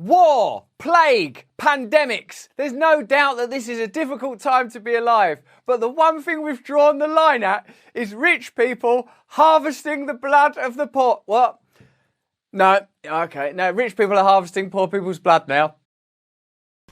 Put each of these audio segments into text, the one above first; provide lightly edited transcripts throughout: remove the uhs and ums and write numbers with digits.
War, plague, pandemics. There's no doubt that this is a difficult time to be alive. But the one thing we've drawn the line at is rich people harvesting the blood of the poor. What? No, okay. No, rich people are harvesting poor people's blood now.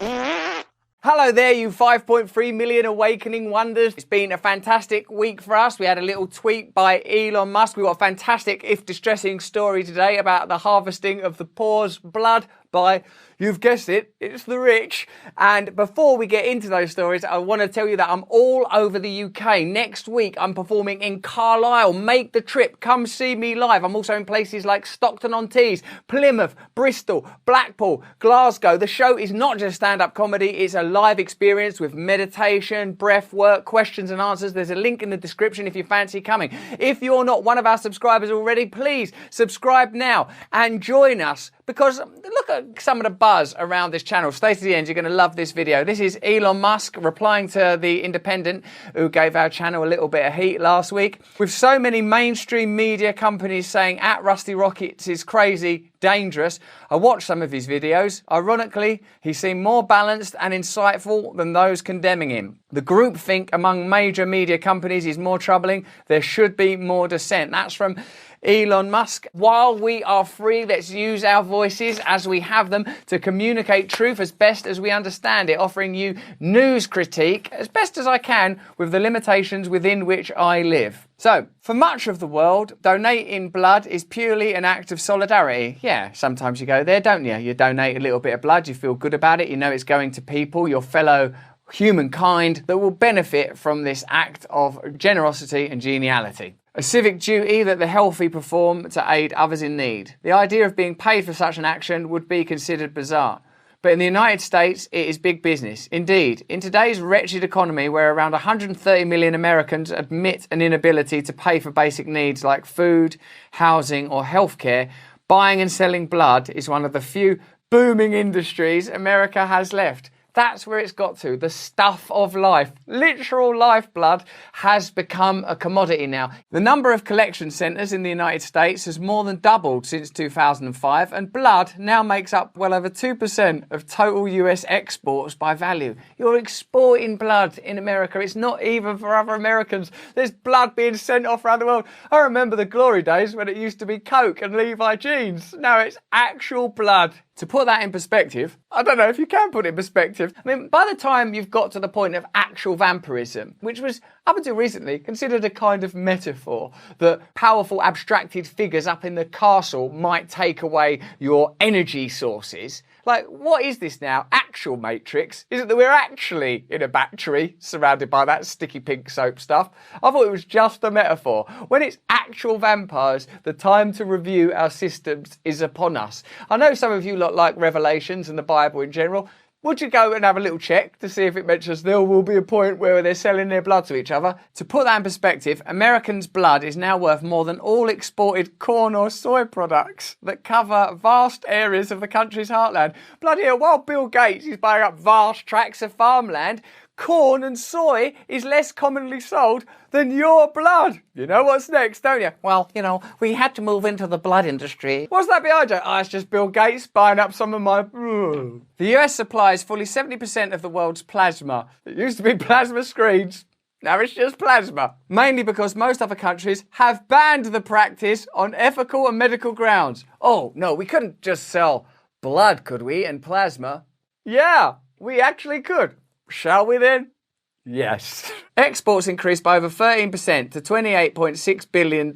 Hello there, you 5.3 million awakening wonders. It's been a fantastic week for us. We had a little tweet by Elon Musk. We got a fantastic, if distressing, story today about the harvesting of the poor's blood by, you've guessed it, it's the rich. And before we get into those stories, I want to tell you that I'm all over the UK. Next week, I'm performing in Carlisle. Make the trip. Come see me live. I'm also in places like Stockton-on-Tees, Plymouth, Bristol, Blackpool, Glasgow. The show is not just stand-up comedy. It's a live experience with meditation, breath work, questions and answers. There's a link in the description if you fancy coming. If you're not one of our subscribers already, please subscribe now and join us, because look at some of the buzz around this channel. Stay to the end, you're going to love this video. This is Elon Musk replying to The Independent, who gave our channel a little bit of heat last week. With so many mainstream media companies saying at Rusty Rockets is crazy, dangerous, I watched some of his videos. Ironically, he seemed more balanced and insightful than those condemning him. The groupthink among major media companies is more troubling. There should be more dissent. That's from Elon Musk. While we are free, let's use our voices as we have them to communicate truth as best as we understand it, offering you news critique as best as I can with the limitations within which I live. So, for much of the world, donating blood is purely an act of solidarity. Yeah, sometimes you go there, don't you? You donate a little bit of blood, you feel good about it, you know it's going to people, your fellow humankind, that will benefit from this act of generosity and geniality. A civic duty that the healthy perform to aid others in need. The idea of being paid for such an action would be considered bizarre. But in the United States, it is big business. Indeed, in today's wretched economy where around 130 million Americans admit an inability to pay for basic needs like food, housing or healthcare, buying and selling blood is one of the few booming industries America has left. That's where it's got to. The stuff of life, literal lifeblood, has become a commodity now. The number of collection centres in the United States has more than doubled since 2005, and blood now makes up well over 2% of total US exports by value. You're exporting blood in America. It's not even for other Americans. There's blood being sent off around the world. I remember the glory days when it used to be Coke and Levi jeans. Now it's actual blood. To put that in perspective, I don't know if you can put it in perspective. I mean, by the time you've got to the point of actual vampirism, which was, up until recently, considered a kind of metaphor, that powerful abstracted figures up in the castle might take away your energy sources. Like, what is this now? Actual Matrix? Is it that we're actually in a battery surrounded by that sticky pink soap stuff? I thought it was just a metaphor. When it's actual vampires, the time to review our systems is upon us. I know some of you lot like Revelations and the Bible in general. Would you go and have a little check to see if it mentions there will be a point where they're selling their blood to each other? To put that in perspective, Americans' blood is now worth more than all exported corn or soy products that cover vast areas of the country's heartland. Bloody hell, while Bill Gates is buying up vast tracts of farmland, corn and soy is less commonly sold than your blood. You know what's next, don't you? Well, you know, we had to move into the blood industry. What's that behind you? Oh, it's just Bill Gates buying up some of my... The US supplies fully 70% of the world's plasma. It used to be plasma screens. Now it's just plasma. Mainly because most other countries have banned the practice on ethical and medical grounds. Oh, no, we couldn't just sell blood, could we, and plasma? Yeah, we actually could. Shall we then? Yes. Exports increased by over 13% to $28.6 billion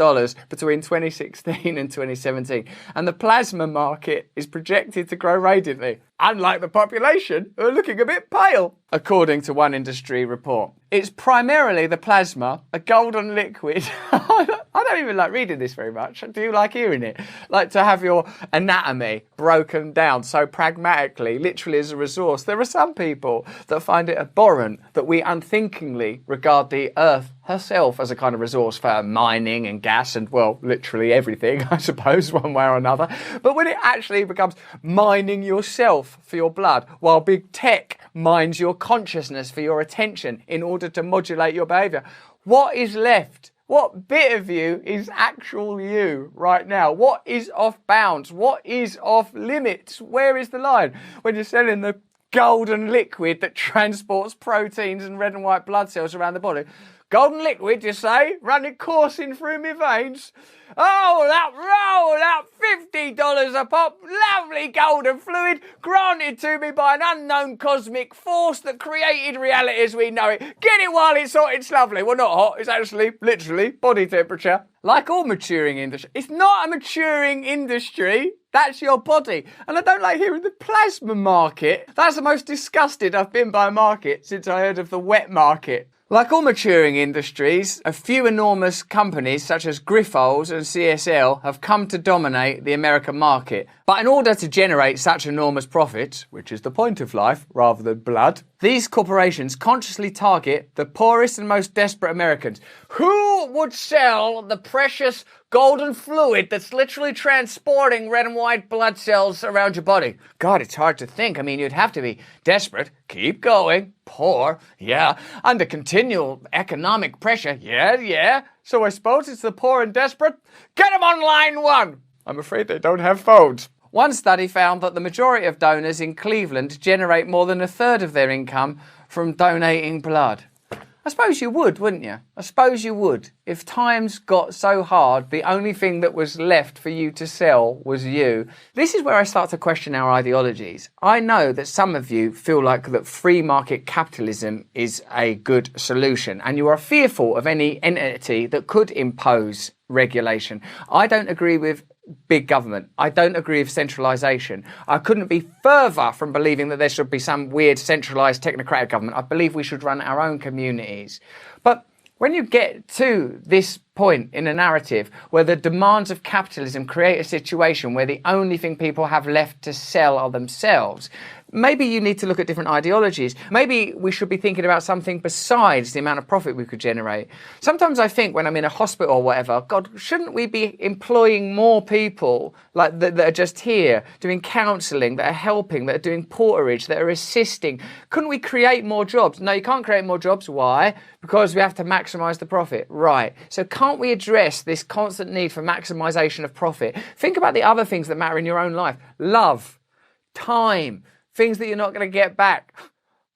between 2016 and 2017. And the plasma market is projected to grow radiantly, unlike the population, who are looking a bit pale, according to one industry report. It's primarily the plasma, a golden liquid. I don't even like reading this very much. Do you like hearing it? Like to have your anatomy broken down so pragmatically, literally as a resource. There are some people that find it abhorrent that we unthinkingly regard the earth herself as a kind of resource for mining and gas and, well, literally everything, I suppose, one way or another. But when it actually becomes mining yourself for your blood, while big tech mines your consciousness for your attention in order to modulate your behaviour, what is left What bit of you is actual you right now? What is off bounds? What is off limits? Where is the line? When you're selling the golden liquid that transports proteins and red and white blood cells around the body. Golden liquid, you say, running coursing through my veins. Oh, that $50 a pop, lovely golden fluid granted to me by an unknown cosmic force that created reality as we know it. Get it while it's hot, it's lovely. Well, not hot, it's actually, literally, body temperature. Like all maturing industry, it's not a maturing industry. That's your body. And I don't like hearing the plasma market. That's the most disgusted I've been by a market since I heard of the wet market. Like all maturing industries, a few enormous companies such as Grifols and CSL have come to dominate the American market. But in order to generate such enormous profits, which is the point of life rather than blood, these corporations consciously target the poorest and most desperate Americans. Who would sell the precious golden fluid that's literally transporting red and white blood cells around your body? God, it's hard to think. I mean, you'd have to be desperate, keep going, poor, yeah, under continual economic pressure, yeah. So I suppose it's the poor and desperate. Get them on line one. I'm afraid they don't have phones. One study found that the majority of donors in Cleveland generate more than a third of their income from donating blood. I suppose you would, wouldn't you? I suppose you would. If times got so hard, the only thing that was left for you to sell was you. This is where I start to question our ideologies. I know that some of you feel like that free market capitalism is a good solution, and you are fearful of any entity that could impose regulation. I don't agree with big government. I don't agree with centralisation. I couldn't be further from believing that there should be some weird centralised technocratic government. I believe we should run our own communities. But when you get to this point in a narrative where the demands of capitalism create a situation where the only thing people have left to sell are themselves, maybe you need to look at different ideologies. Maybe we should be thinking about something besides the amount of profit we could generate. Sometimes I think when I'm in a hospital or whatever, God, shouldn't we be employing more people like that are just here doing counselling, that are helping, that are doing porterage, that are assisting? Couldn't we create more jobs? No, you can't create more jobs. Why? Because we have to maximise the profit. Right. So can't we address this constant need for maximisation of profit? Think about the other things that matter in your own life. Love, time, things that you're not going to get back.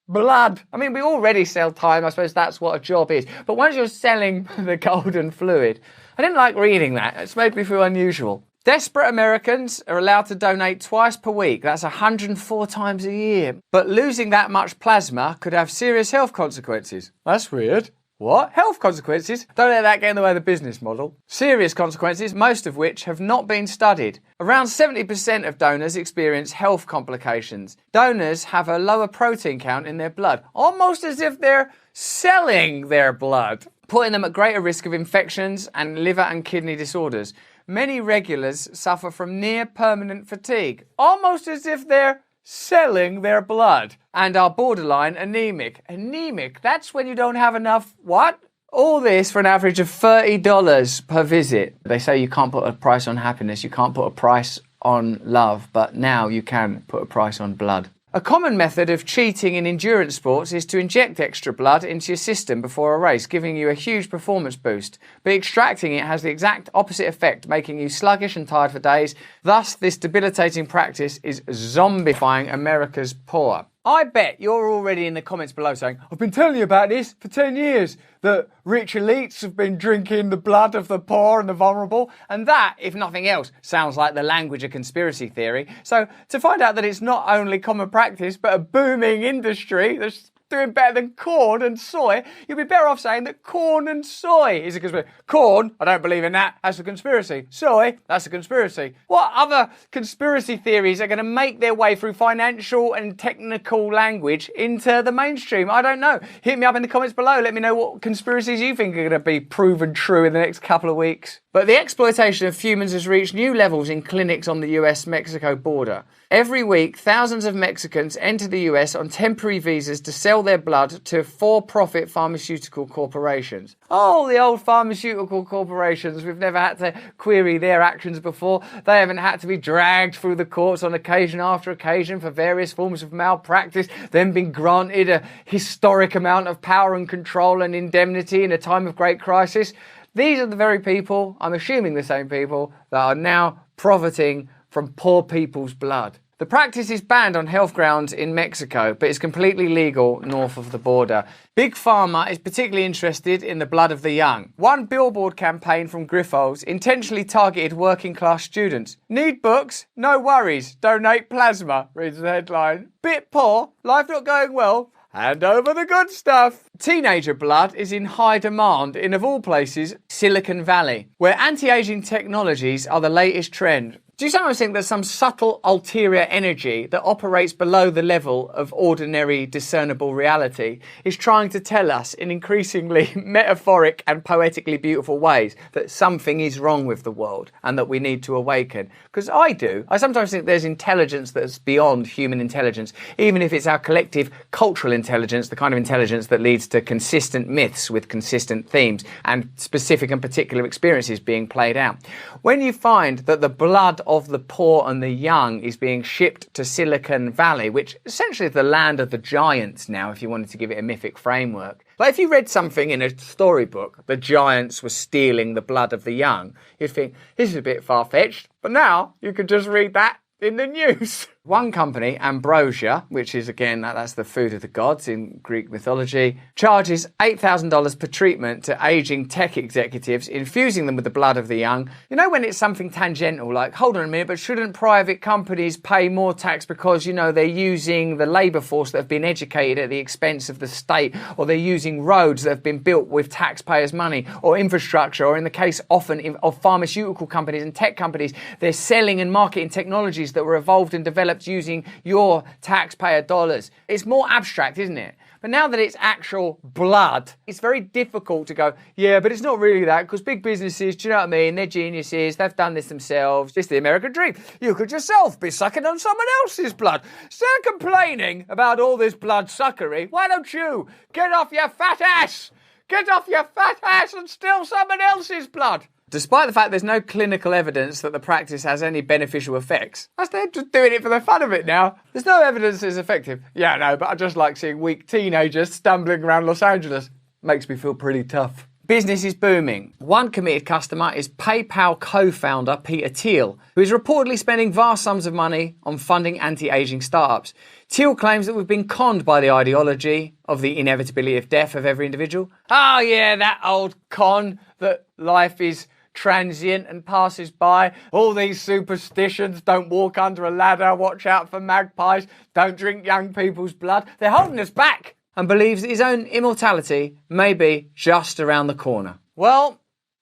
Blood. I mean, we already sell time. I suppose that's what a job is. But once you're selling the golden fluid, I didn't like reading that. It's made me feel unusual. Desperate Americans are allowed to donate twice per week. That's 104 times a year. But losing that much plasma could have serious health consequences. That's weird. What? Health consequences? Don't let that get in the way of the business model. Serious consequences, most of which have not been studied. Around 70% of donors experience health complications. Donors have a lower protein count in their blood, almost as if they're selling their blood, putting them at greater risk of infections and liver and kidney disorders. Many regulars suffer from near permanent fatigue, almost as if they're selling their blood, and are borderline anemic. Anemic, that's when you don't have enough, what? All this for an average of $30 per visit. They say you can't put a price on happiness, you can't put a price on love, but now you can put a price on blood. A common method of cheating in endurance sports is to inject extra blood into your system before a race, giving you a huge performance boost. But extracting it has the exact opposite effect, making you sluggish and tired for days. Thus, this debilitating practice is zombifying America's poor. I bet you're already in the comments below saying, I've been telling you about this for 10 years, that rich elites have been drinking the blood of the poor and the vulnerable, and that, if nothing else, sounds like the language of conspiracy theory. So to find out that it's not only common practice, but a booming industry that's doing better than corn and soy, you'd be better off saying that corn and soy is a conspiracy. Corn, I don't believe in that, that's a conspiracy. Soy, that's a conspiracy. What other conspiracy theories are going to make their way through financial and technical language into the mainstream? I don't know. Hit me up in the comments below. Let me know what conspiracies you think are going to be proven true in the next couple of weeks. But the exploitation of humans has reached new levels in clinics on the US-Mexico border. Every week, thousands of Mexicans enter the US on temporary visas to sell their blood to for-profit pharmaceutical corporations. Oh, the old pharmaceutical corporations. We've never had to query their actions before. They haven't had to be dragged through the courts on occasion after occasion for various forms of malpractice, then been granted a historic amount of power and control and indemnity in a time of great crisis. These are the very people, I'm assuming the same people, that are now profiting from poor people's blood. The practice is banned on health grounds in Mexico, but is completely legal north of the border. Big Pharma is particularly interested in the blood of the young. One billboard campaign from Grifols intentionally targeted working-class students. Need books? No worries. Donate plasma, reads the headline. Bit poor? Life not going well? Hand over the good stuff. Teenager blood is in high demand in, of all places, Silicon Valley, where anti-aging technologies are the latest trend. Do you sometimes think there's some subtle ulterior energy that operates below the level of ordinary discernible reality is trying to tell us in increasingly metaphoric and poetically beautiful ways that something is wrong with the world and that we need to awaken? Because I do. I sometimes think there's intelligence that's beyond human intelligence, even if it's our collective cultural intelligence, the kind of intelligence that leads to consistent myths with consistent themes and specific and particular experiences being played out. When you find that the blood of the poor and the young is being shipped to Silicon Valley, which essentially is the land of the giants now, if you wanted to give it a mythic framework. Like if you read something in a storybook, the giants were stealing the blood of the young, you'd think, this is a bit far-fetched, but now you could just read that in the news. One company, Ambrosia, which is again, that's the food of the gods in Greek mythology, charges $8,000 per treatment to aging tech executives, infusing them with the blood of the young. You know when it's something tangential, like, hold on a minute, but shouldn't private companies pay more tax because, you know, they're using the labour force that have been educated at the expense of the state, or they're using roads that have been built with taxpayers' money, or infrastructure, or in the case often of pharmaceutical companies and tech companies, they're selling and marketing technologies that were evolved and developed using your taxpayer dollars. It's more abstract, isn't it? But now that it's actual blood, it's very difficult to go, yeah, but it's not really that, because big businesses, do you know what I mean? They're geniuses, they've done this themselves. It's the American dream. You could yourself be sucking on someone else's blood. Instead of complaining about all this blood suckery, why don't you get off your fat ass? Get off your fat ass and steal someone else's blood. Despite the fact there's no clinical evidence that the practice has any beneficial effects. They're just doing it for the fun of it now. There's no evidence it's effective. Yeah, no, but I just like seeing weak teenagers stumbling around Los Angeles. Makes me feel pretty tough. Business is booming. One committed customer is PayPal co-founder Peter Thiel, who is reportedly spending vast sums of money on funding anti-aging startups. Thiel claims that we've been conned by the ideology of the inevitability of death of every individual. Oh yeah, that old con that life is transient and passes by. All these superstitions, don't walk under a ladder, watch out for magpies, don't drink young people's blood. They're holding us back. And believes that his own immortality may be just around the corner. Well,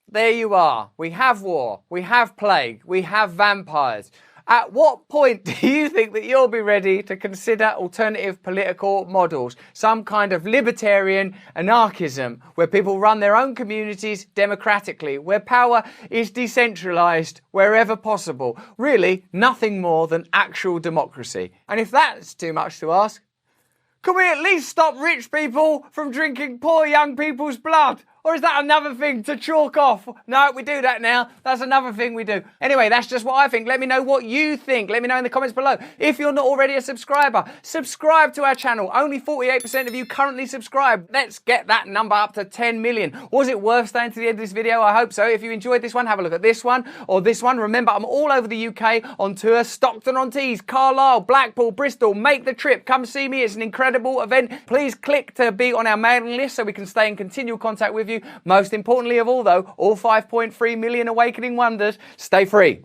there you are. We have war, we have plague, we have vampires. At what point do you think that you'll be ready to consider alternative political models? Some kind of libertarian anarchism where people run their own communities democratically, where power is decentralised wherever possible. Really, nothing more than actual democracy. And if that's too much to ask, can we at least stop rich people from drinking poor young people's blood? Or is that another thing to chalk off? No, we do that now. That's another thing we do. Anyway, that's just what I think. Let me know what you think. Let me know in the comments below. If you're not already a subscriber, subscribe to our channel. Only 48% of you currently subscribe. Let's get that number up to 10 million. Was it worth staying to the end of this video? I hope so. If you enjoyed this one, have a look at this one or this one. Remember, I'm all over the UK on tour. Stockton-on-Tees, Carlisle, Blackpool, Bristol. Make the trip. Come see me. It's an incredible event. Please click to be on our mailing list so we can stay in continual contact with you. Most importantly of all, though, all 5.3 million awakening wonders, stay free.